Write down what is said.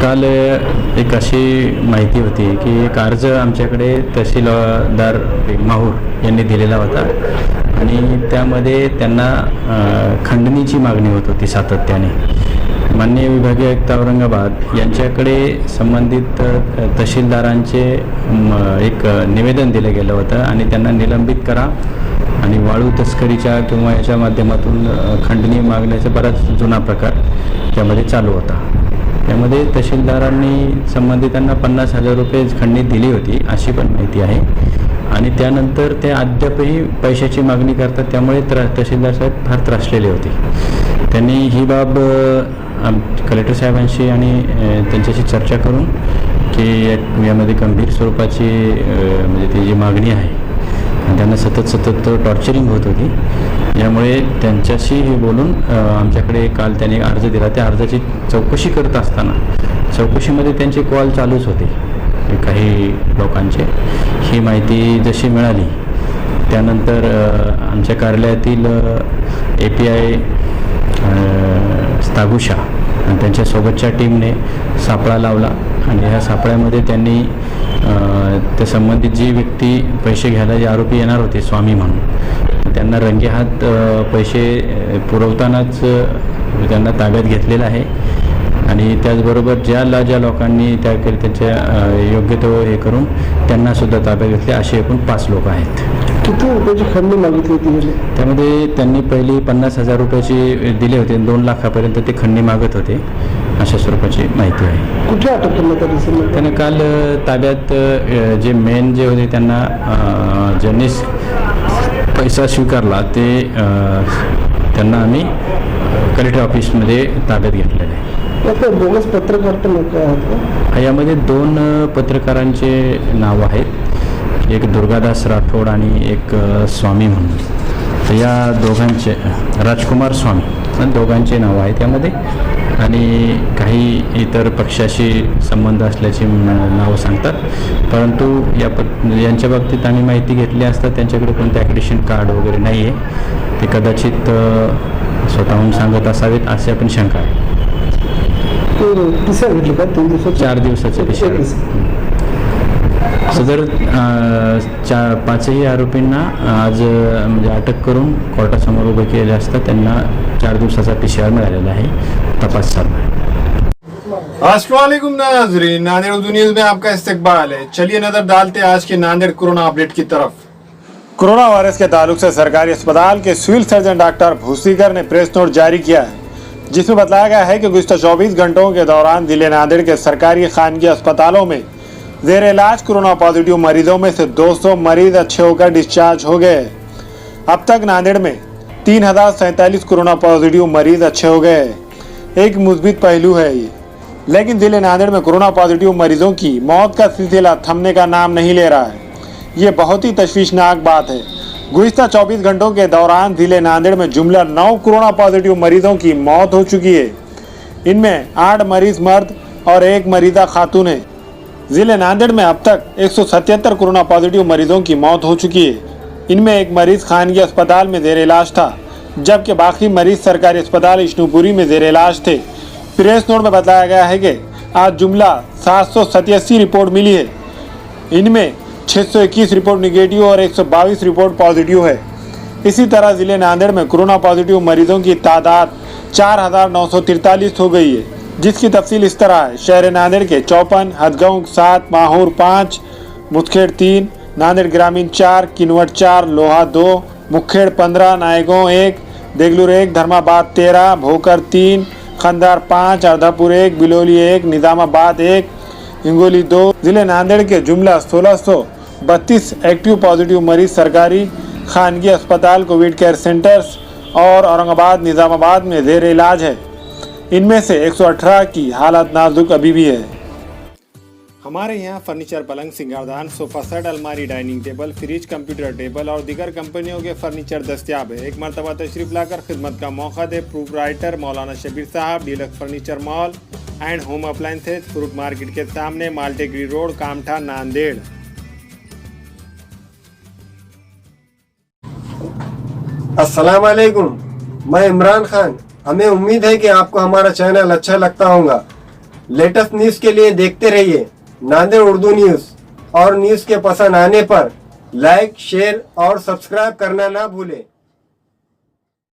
काल एक अशी माहिती होती की एक अर्ज आमच्याकडे तहसीलदार माहूर यांनी दिलेला होता आणि त्यामध्ये त्यांना खंडणीची मागणी होत होती सातत्याने. माननीय विभागीय आयुक्त औरंगाबाद यांच्याकडे संबंधित तहसीलदारांचे एक निवेदन दिलं गेलं होतं आणि त्यांना निलंबित करा आणि वाळू तस्करीच्या किंवा याच्या माध्यमातून खंडणी मागण्याचा बराच जुना प्रकार त्यामध्ये चालू होता. त्यामध्ये तहसीलदारांनी संबंधितांना 50,000 रुपये खंडणी दिली होती अशी पण माहिती आहे आणि त्यानंतर ते अद्यापही पैशाची मागणी करतात. त्यामुळे तहसीलदार साहेब फार त्रासलेले होते. त्यांनी ही बाब कलेक्टर साहेबांशी आणि त्यांच्याशी चर्चा करून की यामध्ये गंभीर स्वरूपाची म्हणजे ती जी मागणी आहे आणि त्यांना सतत टॉर्चरिंग होत होती. यामुळे त्यांच्याशी बोलून आमच्याकडे काल त्यांनी अर्ज दिला. त्या अर्जाची चौकशी करत असताना चौकशीमध्ये त्यांचे कॉल चालूच होते काही लोकांचे. ही माहिती जशी मिळाली त्यानंतर आमच्या कार्यालयातील API स्थागुशा आणि त्यांच्यासोबतच्या टीमने सापळा लावला आणि ह्या सापळ्यामध्ये त्यांनी त्या संबंधित जी व्यक्ती पैसे घ्यायला जे आरोपी येणार होते स्वामी म्हणून त्यांना रंगेहात पैसे पुरवतानाच त्यांना ताब्यात घेतलेलं आहे आणि त्याचबरोबर ज्या लोकांनी त्यांच्या योग्य तो हे करून त्यांनासुद्धा ताब्यात घेतले असे एकूण 5 लोक आहेत. किती रुपयाची खंडणी मागितली होती? त्यामध्ये त्यांनी पहिली 50,000 रुपयाची दिले होते. 2 लाखापर्यंत ते खंडणी मागत होते अशा स्वरूपाची माहिती आहे. कुठे अटक करण्यात आली? त्याने काल ताब्यात जे मेन जे होते त्यांना ज्यांनी पैसा स्वीकारला ते त्यांना आम्ही कलेक्टर ऑफिसमध्ये ताब्यात घेतलेलं आहे. बोगस पत्रकार पण यामध्ये 2 पत्रकारांचे नाव आहेत. एक दुर्गादास राठोड आणि एक स्वामी म्हणून. तर या दोघांचे राजकुमार स्वामी दोघांचे नाव आहे त्यामध्ये आणि काही इतर पक्षाशी संबंध असल्याची नावं सांगतात. परंतु यांच्या बाबतीत आम्ही माहिती घेतली असता त्यांच्याकडे कोणतं ॲक्रेडिशन कार्ड वगैरे नाही आहे. ते कदाचित स्वतःहून सांगत असावेत अशी आपण शंका आहे. पिसार घेतली का? 3 दिवसात 4 दिवसाचे पिसार. सदर 5ही आरोपींना आज म्हणजे अटक करून कोर्टासमोर उभे केले असता त्यांना 4 दिवसाचा PCR मिळालेला आहे. तपास चालू आहे. अस्सलाम वालेकुम नाज़रीन, नांदेड़ उर्दू न्यूज में आपका इस्तकबाल है. चलिए नजर डालते हैं आज के नांदेड़ कोरोना अपडेट की तरफ. कोरोना वायरस के ताल्लुक से सरकारी अस्पताल के सिविल सर्जन डॉक्टर भूसीकर ने प्रेस नोट जारी किया है जिसमें बताया गया है कि गुज़िश्ता 24 घंटों के दौरान जिले नांदेड़ के सरकारी खानगी अस्पतालों में ज़ेर इलाज कोरोना पॉजिटिव मरीजों में से 200 मरीज अच्छे होकर डिस्चार्ज हो गए. अब तक नांदेड़ में 3047 कोरोना पॉजिटिव मरीज अच्छे हो गए. एक मुस्बित पहलू है ये, लेकिन जिले नांदेड़ में कोरोना पॉजिटिव मरीजों की मौत का सिलसिला थमने का नाम नहीं ले रहा है. ये बहुत ही तशवीशनाक बात है. गुज़िश्ता 24 घंटों के दौरान जिले नांदेड़ में जुमला 9 कोरोना पॉजिटिव मरीजों की मौत हो चुकी है. इनमें 8 मरीज मर्द और 1 मरीजा खातून है. जिले नांदेड़ में अब तक 177 कोरोना पॉजिटिव मरीजों की मौत हो चुकी है. इनमें 1 मरीज खानगी अस्पताल में ज़ेर इलाज था जबकि बाकी मरीज सरकारी अस्पताल इश्नूपुरी में ज़ेर इलाज थे. प्रेस नोट में बताया गया है कि आज जुमला 787 रिपोर्ट मिली है. इनमें 621 रिपोर्ट निगेटिव और 122 रिपोर्ट पॉजिटिव है. इसी तरह जिले नांदेड़ में कोरोना पॉजिटिव मरीजों की तादाद 4,943 हो गई है जिसकी तफसील इस तरह है. शहर नांदेड़ के 54, हदगांव 7, माहौर 5, मुदखेड़ 3, नांदेड़ ग्रामीण 4, किनवट 4, लोहा 2, मुखेड़ 15, नायगांव 1, देगलूर 1, धर्माबाद 13, भोकर 3, खंदार 5, अर्धापुर 1, बिलोली 1, निजामाबाद 1, हिंगोली 2. जिले नांदेड़ के जुमला 1632 एक्टिव पॉजिटिव मरीज सरकारी खानगी अस्पताल कोविड केयर सेंटर्स और औरंगाबाद निजामाबाद में ज़ेर इलाज है. इनमें से 118 की हालत नाजुक अभी भी है. हमारे यहाँ फर्नीचर, पलंग, सिंगारदान, सोफा सेट, अलमारी, dining table, fridge, computer table और दीगर कंपनियों के फर्नीचर दस्तियाब है. एक मरतबा तशरीफ लाकर खिदमत का मौका दे. प्रोपराइटर मौलाना शबीर साहब, deluxe furniture mall and home appliances, fruit market के सामने, माल्टेगिरी रोड, कामठा, नांदेड़. अस्सलाम वालेकुम, मैं इमरान खान. हमें उम्मीद है कि आपको हमारा चैनल अच्छा लगता होगा. लेटेस्ट न्यूज के लिए देखते रहिए नांदेड़ उर्दू न्यूज और न्यूज के पसंद आने पर लाइक शेयर और सब्सक्राइब करना ना भूलें।